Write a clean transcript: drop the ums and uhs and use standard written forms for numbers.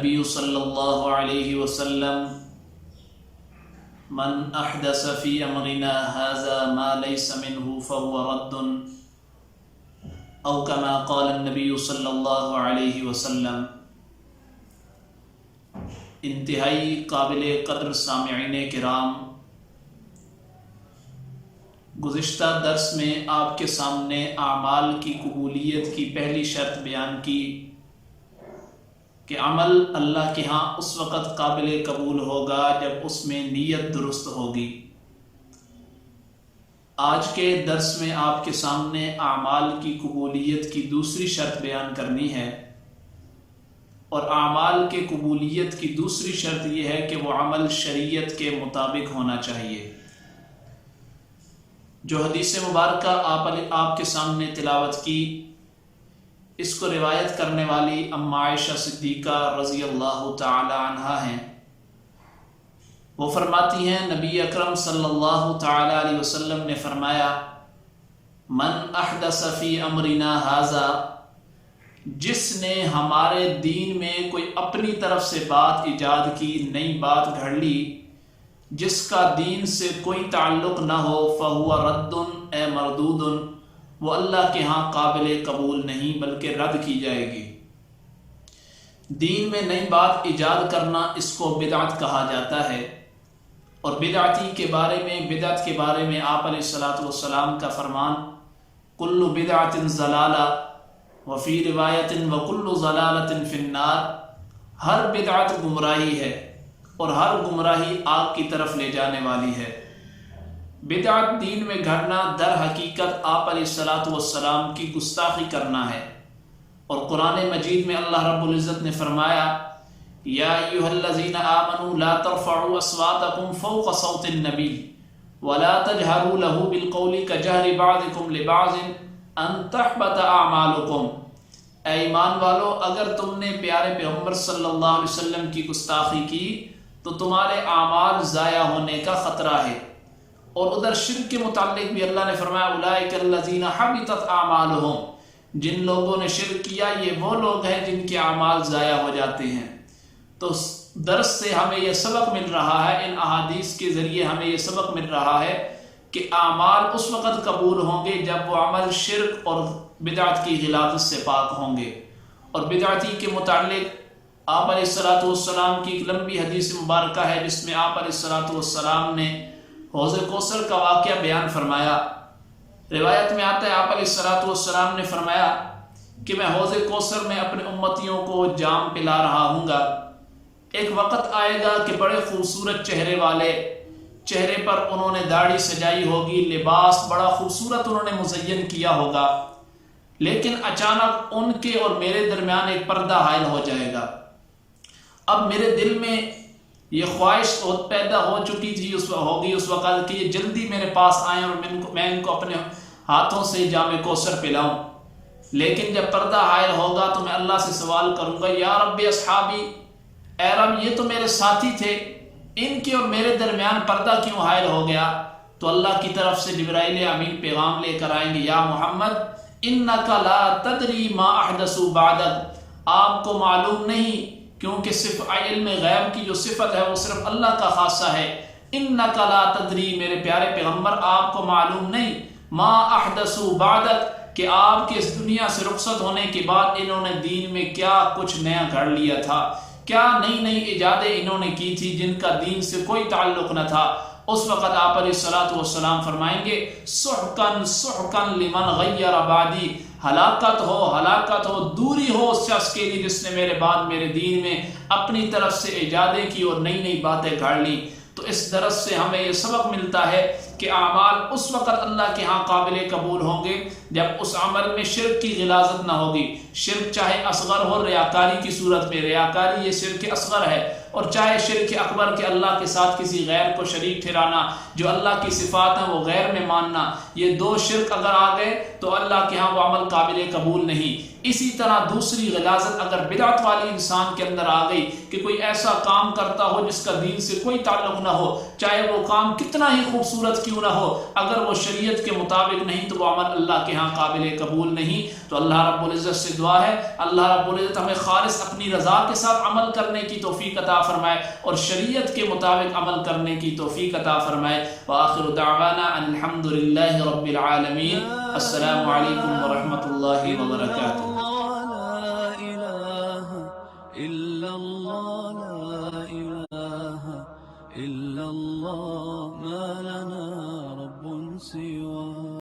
النبی صلی اللہ علیہ وسلم من احدث فی امرنا هذا ما ليس منه فهو رد او كما قال النبی صلی اللہ علیہ وسلم۔ انتہائی قابل قدر سامعین کرام، گزشتہ درس میں آپ کے سامنے اعمال کی قبولیت کی پہلی شرط بیان کی کہ عمل اللہ کے ہاں اس وقت قابل قبول ہوگا جب اس میں نیت درست ہوگی۔ آج کے درس میں آپ کے سامنے اعمال کی قبولیت کی دوسری شرط بیان کرنی ہے، اور اعمال کے قبولیت کی دوسری شرط یہ ہے کہ وہ عمل شریعت کے مطابق ہونا چاہیے۔ جو حدیث مبارکہ آپ کے سامنے تلاوت کی، اس کو روایت کرنے والی ام عائشہ صدیقہ رضی اللہ تعالی عنہا ہیں۔ وہ فرماتی ہیں نبی اکرم صلی اللہ تعالی علیہ وسلم نے فرمایا، من احدث فی امرنا ھذا، جس نے ہمارے دین میں کوئی اپنی طرف سے بات ایجاد کی، نئی بات گھڑ لی، جس کا دین سے کوئی تعلق نہ ہو، فہو رد اے مردود، وہ اللہ کے ہاں قابل قبول نہیں بلکہ رد کی جائے گی۔ دین میں نئی بات ایجاد کرنا اس کو بدعت کہا جاتا ہے، اور بدعت کے بارے میں آپ علیہ الصلوۃ والسلام کا فرمان، کل بدعت ضلالہ وفی روایت وکل ضلالۃ فی النار، ہر بدعت گمراہی ہے اور ہر گمراہی آگ کی طرف لے جانے والی ہے۔ بدعت دین میں گھڑنا در حقیقت آپ علیہ الصلوۃ والسلام کی گستاخی کرنا ہے، اور قرآن مجید میں اللہ رب العزت نے فرمایا، یا ایھا الذین آمنوا لا ترفعوا اصواتکم فوق صوت النبی ولا تجہروا له بالقول کجہر بعضکم لبعض ان تحبط اعمالکم۔ اے ایمان والو، اگر تم نے پیارے پیغمبر صلی اللہ علیہ وسلم کی گستاخی کی تو تمہارے اعمال ضائع ہونے کا خطرہ ہے۔ اور ادھر شرک کے متعلق بھی اللہ نے فرمایا، اولئک الذین حبطت اعمالہم، جن لوگوں نے شرک کیا یہ وہ لوگ ہیں جن کے اعمال ضائع ہو جاتے ہیں۔ تو درس سے ہمیں یہ سبق مل رہا ہے، ان احادیث کے ذریعے ہمیں یہ سبق مل رہا ہے کہ اعمال اس وقت قبول ہوں گے جب وہ عمل شرک اور بدعت کی غلاظت سے پاک ہوں گے۔ اور بدعتی کے متعلق آپ علیہ الصلوۃ والسلام کی ایک لمبی حدیث مبارکہ ہے جس میں آپ علیہ الصلوۃ والسلام نے حوض کوثر کا واقعہ بیان فرمایا۔ روایت میں آتا ہے آپ علیہ الصلوۃ والسلام نے فرمایا کہ میں حوض کوثر میں اپنے امتیوں کو جام پلا رہا ہوں گا، ایک وقت آئے گا کہ بڑے خوبصورت چہرے والے، چہرے پر انہوں نے داڑھی سجائی ہوگی، لباس بڑا خوبصورت انہوں نے مزین کیا ہوگا، لیکن اچانک ان کے اور میرے درمیان ایک پردہ حائل ہو جائے گا۔ اب میرے دل میں یہ خواہش پیدا ہو چکی تھی اس وقت کہ یہ جلدی میرے پاس آئیں اور میں ان کو اپنے ہاتھوں سے جام کوثر پلاؤں، لیکن جب پردہ حائل ہوگا تو میں اللہ سے سوال کروں گا، یا رب اصحابی، اے رب یہ تو میرے ساتھی تھے، ان کے اور میرے درمیان پردہ کیوں حائل ہو گیا؟ تو اللہ کی طرف سے جبرائیل امین پیغام لے کر آئیں گے، یا محمد انک لا تدری ما احدثوا بعدک، آپ کو معلوم نہیں، کیونکہ صرف علم غیب کی جو صفت ہے وہ صرف اللہ کا خاصہ ہے۔ انک لا تدری، میرے پیارے پیغمبر آپ کو معلوم نہیں، ما احدثوا بعدک، کہ آپ کے اس دنیا سے رخصت ہونے کے بعد انہوں نے دین میں کیا کچھ نیا گھڑ لیا تھا، کیا نئی نئی ایجادیں انہوں نے کی تھی جن کا دین سے کوئی تعلق نہ تھا۔ اس وقت آپ علیہ الصلوۃ والسلام فرمائیں گے، سحقاً سحقاً لمن غیر بعدی، ہلاکت ہو، دوری ہو اس شخص کے لیے جس نے میرے بعد میرے دین میں اپنی طرف سے ایجادیں کی اور نئی نئی باتیں گھڑ لی۔ تو اس درس سے ہمیں یہ سبق ملتا ہے کہ اعمال اس وقت اللہ کے ہاں قابل قبول ہوں گے جب اس عمل میں شرک کی غلاظت نہ ہوگی۔ شرک چاہے اصغر ہو ریاکاری کی صورت میں، ریاکاری یہ شرک اصغر ہے، اور چاہے شرک اکبر کے اللہ کے ساتھ کسی غیر کو شریک ٹھہرانا، جو اللہ کی صفات ہیں وہ غیر میں ماننا، یہ دو شرک اگر آ گئے تو اللہ کے ہاں وہ عمل قابل قبول نہیں۔ اسی طرح دوسری غلاظت اگر بدعت والی انسان کے اندر آ گئی کہ کوئی ایسا کام کرتا ہو جس کا دین سے کوئی تعلق نہ ہو، چاہے وہ کام کتنا ہی خوبصورت کیوں نہ ہو، اگر وہ شریعت کے مطابق نہیں تو وہ عمل اللہ کے ہاں قابل قبول نہیں۔ تو اللہ رب العزت سے دعا ہے اللہ رب العزت ہمیں خالص اپنی رضا کے ساتھ عمل کرنے کی توفیق عطا فرمائے اور شریعت کے مطابق عمل کرنے کی توفیق عطا فرمائے۔ وآخر دعوانا ان الحمد للہ رب العالمین۔ السلام علیکم ورحمۃ اللہ وبرکاتہ۔ إلا الله لا إله إلا الله